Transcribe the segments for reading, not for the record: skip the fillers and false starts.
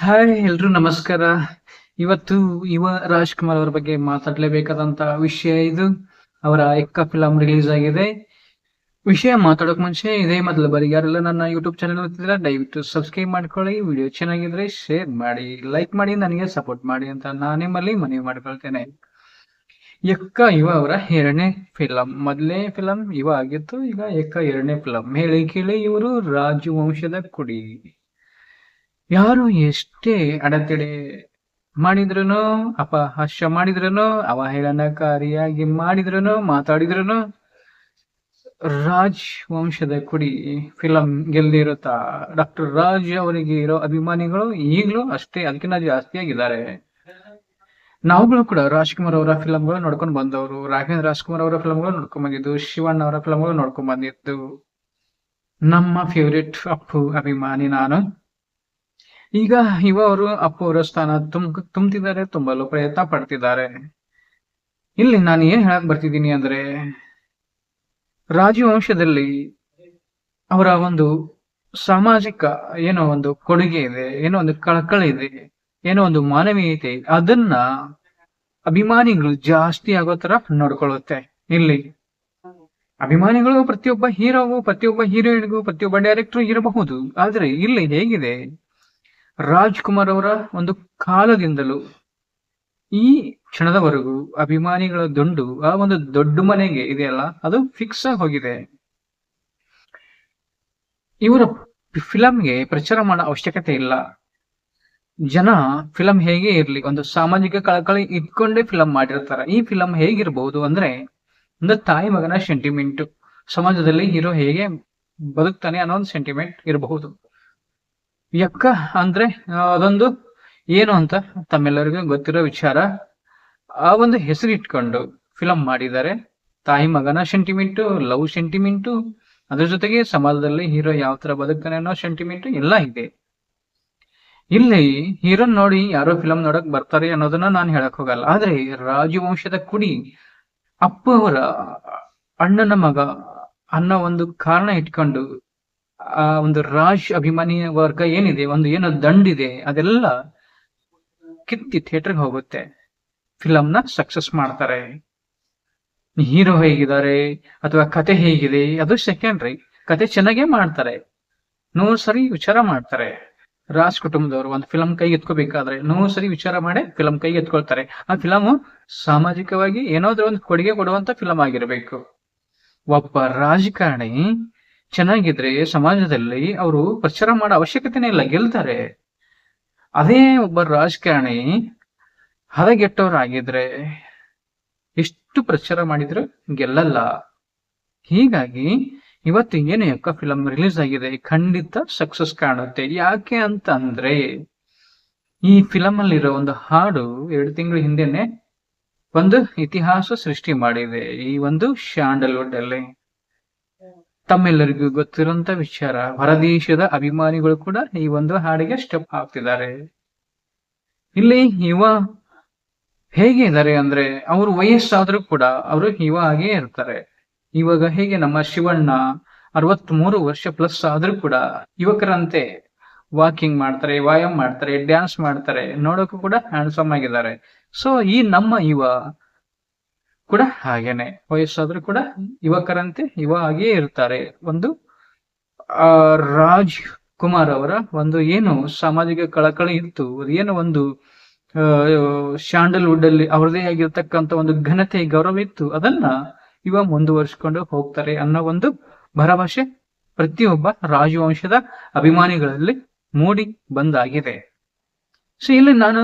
Hi ಎಲ್ರು ನಮಸ್ಕಾರ. ಇವತ್ತು ಯುವ ರಾಜ್‌ಕುಮಾರ್ ಅವರ ಬಗ್ಗೆ ಮಾತಾಡ್ಲೇಬೇಕಾದಂತ ವಿಷಯ ಇದು. ಅವರ ಎಕ್ಕ ಫಿಲಂ ರಿಲೀಸ್ ಆಗಿದೆ. ವಿಷಯ ಮಾತಾಡೋಕ್ ಮುಂಚೆ ಇದೇ ಮೊದಲ ಬಾರಿಗೆ ಯಾರೆಲ್ಲ ನನ್ನ ಯೂಟ್ಯೂಬ್ ಚಾನೆಲ್ ನೋಡ್ತಿದ್ದೀರಾ ದಯವಿಟ್ಟು ಸಬ್ಸ್ಕ್ರೈಬ್ ಮಾಡ್ಕೊಳ್ಳಿ. ವಿಡಿಯೋ ಚೆನ್ನಾಗಿದ್ರೆ ಶೇರ್ ಮಾಡಿ, ಲೈಕ್ ಮಾಡಿ, ನನಗೆ ಸಪೋರ್ಟ್ ಮಾಡಿ ಅಂತ ನಾನು ನಿಮ್ಮಲ್ಲಿ ಮನವಿ ಮಾಡ್ಕೊಳ್ತೇನೆ. ಎಕ್ಕ ಯುವ ಅವರ 2ನೇ ಫಿಲಂ. ಮೊದಲನೇ ಫಿಲಂ ಯುವ ಆಗಿತ್ತು, ಈಗ ಎಕ್ಕ 2ನೇ ಫಿಲಂ. ಹೇಳಿ ಕೇಳಿ ಇವರು ರಾಜವಂಶದ ಕುಡಿ. ಯಾರು ಎಷ್ಟೇ ಅಡೆತಡೆ ಮಾಡಿದ್ರುನು, ಅಪಹಾಸ್ಯ ಮಾಡಿದ್ರುನು, ಅವಹೇಳನಕಾರಿಯಾಗಿ ಮಾಡಿದ್ರುನು, ಮಾತಾಡಿದ್ರುನು ರಾಜ್ ವಂಶದ ಕುಡಿ ಫಿಲಂ ಗೆಲ್ದಿರುತ್ತಾ. ಡಾಕ್ಟರ್ ರಾಜ್ ಅವರಿಗೆ ಇರೋ ಅಭಿಮಾನಿಗಳು ಈಗಲೂ ಅಷ್ಟೇ, ಅದಕ್ಕಿಂತ ಜಾಸ್ತಿ ಆಗಿದ್ದಾರೆ. ನಾವುಗಳು ಕೂಡ ರಾಜ್‌ಕುಮಾರ್ ಅವರ ಫಿಲಂಗಳು ನೋಡ್ಕೊಂಡು ಬಂದವರು. ರಾಘವೇಂದ್ರ ರಾಜ್‌ಕುಮಾರ್ ಅವರ ಫಿಲಂಗಳು ನೋಡ್ಕೊಂಡ್ ಬಂದಿದ್ದು, ಶಿವಣ್ಣ ಅವರ ಫಿಲಂಗಳು ನೋಡ್ಕೊಂಡ್ ಬಂದಿದ್ದು. ನಮ್ಮ ಫೇವ್ರೆಟ್ ಅಪ್ಪು ಅಭಿಮಾನಿ ನಾನು. ಈಗ ಯುವ ಅವರು ಅಪ್ಪು ಅವರ ಸ್ಥಾನ ತುಂಬ್ತಿದ್ದಾರೆ, ತುಂಬಲು ಪ್ರಯತ್ನ ಪಡ್ತಿದ್ದಾರೆ. ಇಲ್ಲಿ ನಾನು ಏನ್ ಹೇಳಕ್ ಬರ್ತಿದ್ದೀನಿ ಅಂದ್ರೆ, ರಾಜವಂಶದಲ್ಲಿ ಅವರ ಒಂದು ಸಾಮಾಜಿಕ ಏನೋ ಒಂದು ಕೊಡುಗೆ ಇದೆ, ಏನೋ ಒಂದು ಕಳಕಳಿ ಇದೆ, ಏನೋ ಒಂದು ಮಾನವೀಯತೆ, ಅದನ್ನ ಅಭಿಮಾನಿಗಳು ಜಾಸ್ತಿ ಆಗೋ ತರ ನೋಡ್ಕೊಳ್ಳುತ್ತೆ. ಇಲ್ಲಿ ಅಭಿಮಾನಿಗಳು ಪ್ರತಿಯೊಬ್ಬ ಹೀರೋಗೂ, ಪ್ರತಿಯೊಬ್ಬ ಹೀರೋಯಿನ್ಗೂ, ಪ್ರತಿಯೊಬ್ಬ ಡೈರೆಕ್ಟರ್ ಇರಬಹುದು. ಆದ್ರೆ ಇಲ್ಲಿ ಹೇಗಿದೆ, ರಾಜ್‌ಕುಮಾರ್ ಅವರ ಒಂದು ಕಾಲದಿಂದಲೂ ಈ ಕ್ಷಣದವರೆಗೂ ಅಭಿಮಾನಿಗಳ ದುಂಡು ಆ ಒಂದು ದೊಡ್ಡ ಮನೆಗೆ ಇದೆಯಲ್ಲ, ಅದು ಫಿಕ್ಸ್ ಆಗಿ ಹೋಗಿದೆ. ಇವರ ಫಿಲಂಗೆ ಪ್ರಚಾರ ಮಾಡೋ ಅವಶ್ಯಕತೆ ಇಲ್ಲ. ಜನ ಫಿಲಂ ಹೇಗೆ ಇರ್ಲಿ, ಒಂದು ಸಾಮಾಜಿಕ ಕಳಕಳಿ ಇಟ್ಕೊಂಡೇ ಫಿಲಂ ಮಾಡಿರ್ತಾರೆ. ಈ ಫಿಲಂ ಹೇಗಿರಬಹುದು ಅಂದ್ರೆ, ಒಂದು ತಾಯಿ ಮಗನ ಸೆಂಟಿಮೆಂಟ್, ಸಮಾಜದಲ್ಲಿ ಹೀರೋ ಹೇಗೆ ಬದುಕ್ತಾನೆ ಅನ್ನೋ ಒಂದು ಸೆಂಟಿಮೆಂಟ್ ಇರಬಹುದು. ಎಕ್ಕ ಅಂದ್ರೆ ಅದೊಂದು ಏನು ಅಂತ ತಮ್ಮೆಲ್ಲರಿಗೂ ಗೊತ್ತಿರೋ ವಿಚಾರ. ಆ ಒಂದು ಹೆಸರು ಇಟ್ಕೊಂಡು ಫಿಲಂ ಮಾಡಿದ್ದಾರೆ. ತಾಯಿ ಮಗನ ಸೆಂಟಿಮೆಂಟು, ಲವ್ ಸೆಂಟಿಮೆಂಟು, ಅದ್ರ ಜೊತೆಗೆ ಸಮಾಜದಲ್ಲಿ ಹೀರೋ ಯಾವ ತರ ಬದುಕ್ತಾನೆ ಅನ್ನೋ ಸೆಂಟಿಮೆಂಟು ಎಲ್ಲ ಇದೆ. ಇಲ್ಲಿ ಹೀರೋನ್ ನೋಡಿ ಯಾರೋ ಫಿಲಂ ನೋಡಕ್ ಬರ್ತಾರೆ ಅನ್ನೋದನ್ನ ನಾನು ಹೇಳಕ್ ಹೋಗಲ್ಲ. ಆದ್ರೆ ರಾಜವಂಶದ ಕುಡಿ ಅಪ್ಪು ಅವರ ಅಣ್ಣನ ಮಗ ಅನ್ನೋ ಒಂದು ಕಾರಣ ಇಟ್ಕೊಂಡು ಆ ಒಂದು ರಾಜ್ ಅಭಿಮಾನಿ ವರ್ಗ ಏನಿದೆ, ಒಂದು ಏನೋ ದಂಡಿದೆ, ಅದೆಲ್ಲ ಕಿತ್ತಿ ಥಿಯೇಟರ್ಗೆ ಹೋಗುತ್ತೆ. ಫಿಲಂನ ಸಕ್ಸಸ್ ಮಾಡ್ತಾರೆ. ಹೀರೋ ಹೇಗಿದ್ದಾರೆ ಅಥವಾ ಕತೆ ಹೇಗಿದೆ ಅದು ಸೆಕೆಂಡ್ರಿ. ಕತೆ ಚೆನ್ನಾಗೇ ಮಾಡ್ತಾರೆ, 100 ಸರಿ ವಿಚಾರ ಮಾಡ್ತಾರೆ. ರಾಜ್ ಕುಟುಂಬದವರು ಒಂದು ಫಿಲಂ ಕೈಗೆ ಎತ್ಕೋಬೇಕಾದ್ರೆ 100 ಸರಿ ವಿಚಾರ ಮಾಡಿ ಫಿಲಂ ಕೈಗೆ ಎತ್ಕೊಳ್ತಾರೆ. ಆ ಫಿಲಮು ಸಾಮಾಜಿಕವಾಗಿ ಏನಾದ್ರೂ ಒಂದು ಕೊಡುಗೆ ಕೊಡುವಂತ ಫಿಲಂ ಆಗಿರ್ಬೇಕು. ಒಬ್ಬ ರಾಜಕಾರಣಿ ಚೆನ್ನಾಗಿದ್ರೆ ಸಮಾಜದಲ್ಲಿ ಅವರು ಪ್ರಚಾರ ಮಾಡೋ ಅವಶ್ಯಕತೆನೇ ಇಲ್ಲ, ಗೆಲ್ತಾರೆ. ಅದೇ ಒಬ್ಬ ರಾಜಕಾರಣಿ ಹದಗೆಟ್ಟವರಾಗಿದ್ರೆ ಎಷ್ಟು ಪ್ರಚಾರ ಮಾಡಿದ್ರು ಗೆಲ್ಲಲ್ಲ. ಹೀಗಾಗಿ ಇವತ್ತು ಏನು ಎಕ್ಕ ಫಿಲಂ ರಿಲೀಸ್ ಆಗಿದೆ, ಖಂಡಿತ ಸಕ್ಸಸ್ ಕಾಣುತ್ತೆ. ಯಾಕೆ ಅಂತ ಅಂದ್ರೆ, ಈ ಫಿಲಂ ಅಲ್ಲಿರೋ ಒಂದು ಹಾಡು 2 ತಿಂಗಳ ಹಿಂದೆನೆ ಒಂದು ಇತಿಹಾಸ ಸೃಷ್ಟಿ ಮಾಡಿದೆ ಈ ಒಂದು ಸ್ಯಾಂಡಲ್ವುಡ್ ಅಲ್ಲಿ. ತಮ್ಮೆಲ್ಲರಿಗೂ ಗೊತ್ತಿರುವಂತ ವಿಚಾರ, ಹೊರದೇಶದ ಅಭಿಮಾನಿಗಳು ಕೂಡ ಈ ಒಂದು ಹಾಡಿಗೆ ಸ್ಟೆಪ್ ಹಾಕ್ತಿದ್ದಾರೆ. ಇಲ್ಲಿ ಯುವ ಹೇಗೆ ಇದ್ದಾರೆ ಅಂದ್ರೆ, ಅವರು ವಯಸ್ಸಾದ್ರೂ ಕೂಡ ಅವರು ಯುವ ಆಗೇ ಇರ್ತಾರೆ. ಇವಾಗ ಹೇಗೆ ನಮ್ಮ ಶಿವಣ್ಣ 63 ವರ್ಷ ಪ್ಲಸ್ ಆದ್ರೂ ಕೂಡ ಯುವಕರಂತೆ ವಾಕಿಂಗ್ ಮಾಡ್ತಾರೆ, ವ್ಯಾಯಾಮ ಮಾಡ್ತಾರೆ, ಡ್ಯಾನ್ಸ್ ಮಾಡ್ತಾರೆ, ನೋಡೋಕು ಕೂಡ ಹ್ಯಾಂಡ್ಸಮ್ ಆಗಿದ್ದಾರೆ. ಸೊ ಈ ನಮ್ಮ ಯುವ ಕೂಡ ಹಾಗೇನೆ, ವಯಸ್ಸಾದ್ರೂ ಕೂಡ ಯುವಕರಂತೆ ಯುವ ಆಗೇ ಇರ್ತಾರೆ. ಒಂದು ರಾಜ್ ಕುಮಾರ್ ಅವರ ಒಂದು ಏನು ಸಾಮಾಜಿಕ ಕಳಕಳಿ ಇತ್ತು, ಏನೋ ಒಂದು ಸ್ಯಾಂಡಲ್ವುಡ್ ಅಲ್ಲಿ ಅವರದೇ ಆಗಿರ್ತಕ್ಕಂಥ ಒಂದು ಘನತೆ, ಗೌರವ ಇತ್ತು, ಅದನ್ನ ಯುವ ಮುಂದುವರಿಸಿಕೊಂಡು ಹೋಗ್ತಾರೆ ಅನ್ನೋ ಒಂದು ಭರವಸೆ ಪ್ರತಿಯೊಬ್ಬ ರಾಜವಂಶದ ಅಭಿಮಾನಿಗಳಲ್ಲಿ ಮೂಡಿ ಬಂದಾಗಿದೆ. ಸೊ ಇಲ್ಲಿ ನಾನು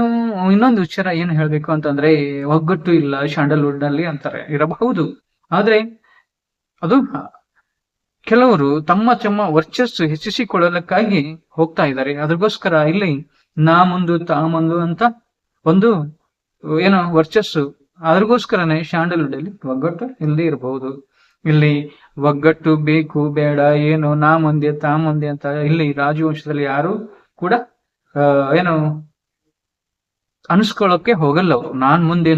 ಇನ್ನೊಂದು ವಿಚಾರ ಏನು ಹೇಳ್ಬೇಕು ಅಂತಂದ್ರೆ, ಒಗ್ಗಟ್ಟು ಇಲ್ಲ ಸ್ಯಾಂಡಲ್ವುಡ್ ನಲ್ಲಿ ಅಂತಾರೆ, ಇರಬಹುದು. ಆದ್ರೆ ಅದು ಕೆಲವರು ತಮ್ಮ ವರ್ಚಸ್ಸು ಹೆಚ್ಚಿಸಿಕೊಳ್ಳಲಿಕ್ಕಾಗಿ ಹೋಗ್ತಾ ಇದ್ದಾರೆ. ಅದಕ್ಕೋಸ್ಕರ ಇಲ್ಲಿ ನಾ ಮುಂದು ತಾ ಮುಂದು ಅಂತ ಒಂದು ಏನೋ ವರ್ಚಸ್ಸು, ಅದ್ರಗೋಸ್ಕರನೇ ಸ್ಯಾಂಡಲ್ವುಡ್ ಅಲ್ಲಿ ಒಗ್ಗಟ್ಟು ಇಲ್ಲದೆ ಇರಬಹುದು. ಇಲ್ಲಿ ಒಗ್ಗಟ್ಟು ಬೇಕು ಬೇಡ, ಏನು ನಾ ಮುಂದೆ ತಾ ಮುಂದೆ ಅಂತ ಇಲ್ಲಿ ರಾಜವಂಶದಲ್ಲಿ ಯಾರು ಕೂಡ ಏನು ಅನ್ಸ್ಕೊಳ್ಳೋಕೆ ಹೋಗಲ್ಲ. ಅವರು ನಾನ್ ಮುಂದೆ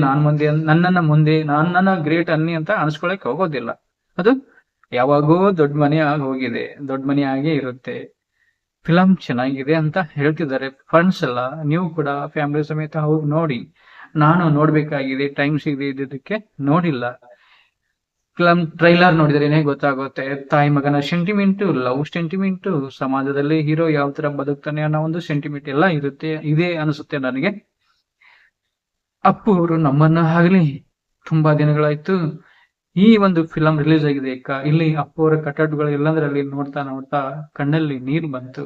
ನನ್ನನ್ನ ಮುಂದೆ ನನ್ನನ್ನ ಗ್ರೇಟ್ ಅನ್ನಿ ಅಂತ ಅನ್ಸ್ಕೊಳಕ್ ಹೋಗೋದಿಲ್ಲ. ಅದು ಯಾವಾಗೋ ದೊಡ್ಡ ಮನೆ ಆಗಿ ಹೋಗಿದೆ, ದೊಡ್ಡ ಮನೆ ಆಗೇ ಇರುತ್ತೆ. ಫಿಲಂ ಚೆನ್ನಾಗಿದೆ ಅಂತ ಹೇಳ್ತಿದ್ದಾರೆ ಫ್ರೆಂಡ್ಸ್ ಎಲ್ಲ. ನೀವು ಕೂಡ ಫ್ಯಾಮಿಲಿ ಸಮೇತ ಹೋಗಿ ನೋಡಿ. ನಾನು ನೋಡ್ಬೇಕಾಗಿದೆ, ಟೈಮ್ ಸಿಗದಿದ್ದಕ್ಕೆ ನೋಡಿಲ್ಲ. ಫಿಲಂ ಟ್ರೈಲರ್ ನೋಡಿದ್ರೇನೆ ಗೊತ್ತಾಗುತ್ತೆ. ತಾಯಿ ಮಗನ ಸೆಂಟಿಮೆಂಟು, ಲವ್ ಸೆಂಟಿಮೆಂಟು, ಸಮಾಜದಲ್ಲಿ ಹೀರೋ ಯಾವ ತರ ಬದುಕ್ತಾನೆ ಅನ್ನೋ ಒಂದು ಸೆಂಟಿಮೆಂಟ್ ಎಲ್ಲ ಇದೆ ಅನಿಸುತ್ತೆ ನನಗೆ. ಅಪ್ಪು ಅವರು ನಮ್ಮನ್ನ ಆಗ್ಲಿ ತುಂಬಾ ದಿನಗಳಾಯ್ತು ಈ ಒಂದು ಫಿಲಂ ರಿಲೀಸ್ ಆಗಿದೆ ಅಕ್ಕ. ಇಲ್ಲಿ ಅಪ್ಪು ಅವರ ಕಟ್ಟಡಗಳು ಎಲ್ಲಂದ್ರೆ ಅಲ್ಲಿ ನೋಡ್ತಾ ನೋಡ್ತಾ ಕಣ್ಣಲ್ಲಿ ನೀರು ಬಂತು.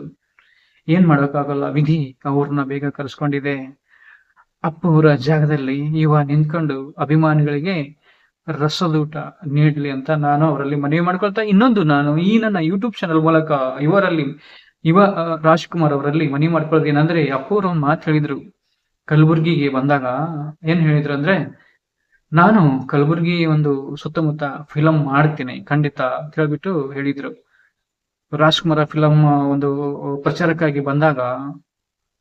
ಏನ್ ಮಾಡೋಕ್ಕಾಗಲ್ಲ, ವಿಧಿ ಅವ್ರನ್ನ ಬೇಗ ಕರ್ಸ್ಕೊಂಡಿದೆ. ಅಪ್ಪು ಅವರ ಜಾಗದಲ್ಲಿ ಇವ ನಿಂತ್ಕೊಂಡು ಅಭಿಮಾನಿಗಳಿಗೆ ರಸದೂಟ ನೀಡ್ಲಿ ಅಂತ ನಾನು ಅವರಲ್ಲಿ ಮನವಿ ಮಾಡ್ಕೊಳ್ತಾ, ಇನ್ನೊಂದು ನಾನು ಈ ನನ್ನ ಯೂಟ್ಯೂಬ್ ಚಾನಲ್ ಮೂಲಕ ರಾಜ್ಕುಮಾರ್ ಅವರಲ್ಲಿ ಮನವಿ ಮಾಡ್ಕೊಳ್ಳೋದು ಏನಂದ್ರೆ, ಅಪ್ಪು ಅವರು ಒಂದು ಮಾತು ಹೇಳಿದ್ರು ಕಲಬುರ್ಗಿಗೆ ಬಂದಾಗ. ಏನ್ ಹೇಳಿದ್ರು ಅಂದ್ರೆ, ನಾನು ಕಲಬುರ್ಗಿ ಒಂದು ಸುತ್ತಮುತ್ತ ಫಿಲಂ ಮಾಡ್ತೀನಿ ಖಂಡಿತ ಅಂತ ಹೇಳ್ಬಿಟ್ಟು ಹೇಳಿದ್ರು. ರಾಜ್ಕುಮಾರ ಫಿಲಂ ಒಂದು ಪ್ರಚಾರಕ್ಕಾಗಿ ಬಂದಾಗ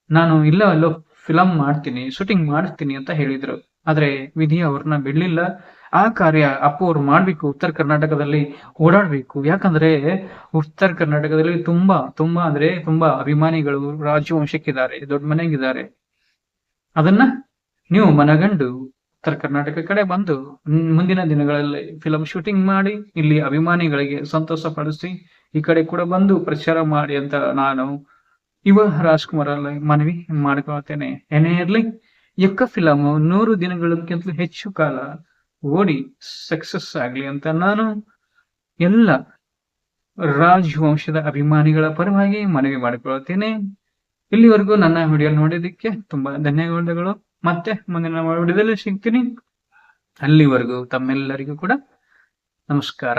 ನಾನು ಎಲ್ಲೋ ಫಿಲಂ ಮಾಡ್ತೀನಿ, ಶೂಟಿಂಗ್ ಮಾಡ್ತೀನಿ ಅಂತ ಹೇಳಿದ್ರು. ಆದ್ರೆ ವಿಧಿ ಅವ್ರನ್ನ ಬಿಡ್ಲಿಲ್ಲ. ಆ ಕಾರ್ಯ ಅಪ್ಪು ಅವ್ರು ಮಾಡ್ಬೇಕು, ಉತ್ತರ ಕರ್ನಾಟಕದಲ್ಲಿ ಓಡಾಡ್ಬೇಕು. ಯಾಕಂದ್ರೆ ಉತ್ತರ ಕರ್ನಾಟಕದಲ್ಲಿ ತುಂಬಾ ತುಂಬಾ ಅಂದ್ರೆ ತುಂಬಾ ಅಭಿಮಾನಿಗಳು ರಾಜವಂಶಕ್ಕಿದ್ದಾರೆ, ದೊಡ್ಡ ಮನೆಗಿದ್ದಾರೆ. ಅದನ್ನ ನೀವು ಮನಗಂಡು ಉತ್ತರ ಕರ್ನಾಟಕ ಕಡೆ ಬಂದು ಮುಂದಿನ ದಿನಗಳಲ್ಲಿ ಫಿಲಂ ಶೂಟಿಂಗ್ ಮಾಡಿ ಇಲ್ಲಿ ಅಭಿಮಾನಿಗಳಿಗೆ ಸಂತೋಷ ಪಡಿಸಿ ಈ ಕಡೆ ಕೂಡ ಬಂದು ಪ್ರಚಾರ ಮಾಡಿ ಅಂತ ನಾನು ರಾಜ್ಕುಮಾರ್ ಮನವಿ ಮಾಡ್ಕೊಳ್ತೇನೆ. ಏನೇ ಇರ್ಲಿ, ಎಕ್ಕ ಫಿಲಂ 100 ದಿನಗಳಕ್ಕಿಂತಲೂ ಹೆಚ್ಚು ಕಾಲ ಓಡಿ ಸಕ್ಸಸ್ ಆಗ್ಲಿ ಅಂತ ನಾನು ಎಲ್ಲ ರಾಜವಂಶದ ಅಭಿಮಾನಿಗಳ ಪರವಾಗಿ ಮನವಿ ಮಾಡಿಕೊಳ್ತೇನೆ. ಇಲ್ಲಿವರೆಗೂ ನನ್ನ ವಿಡಿಯೋ ನೋಡಿದ್ದಕ್ಕೆ ತುಂಬಾ ಧನ್ಯವಾದಗಳು. ಮತ್ತೆ ಮುಂದಿನ ವಿಡಿಯೋದಲ್ಲಿ ಸಿಗ್ತೀನಿ. ಅಲ್ಲಿವರೆಗೂ ತಮ್ಮೆಲ್ಲರಿಗೂ ಕೂಡ ನಮಸ್ಕಾರ.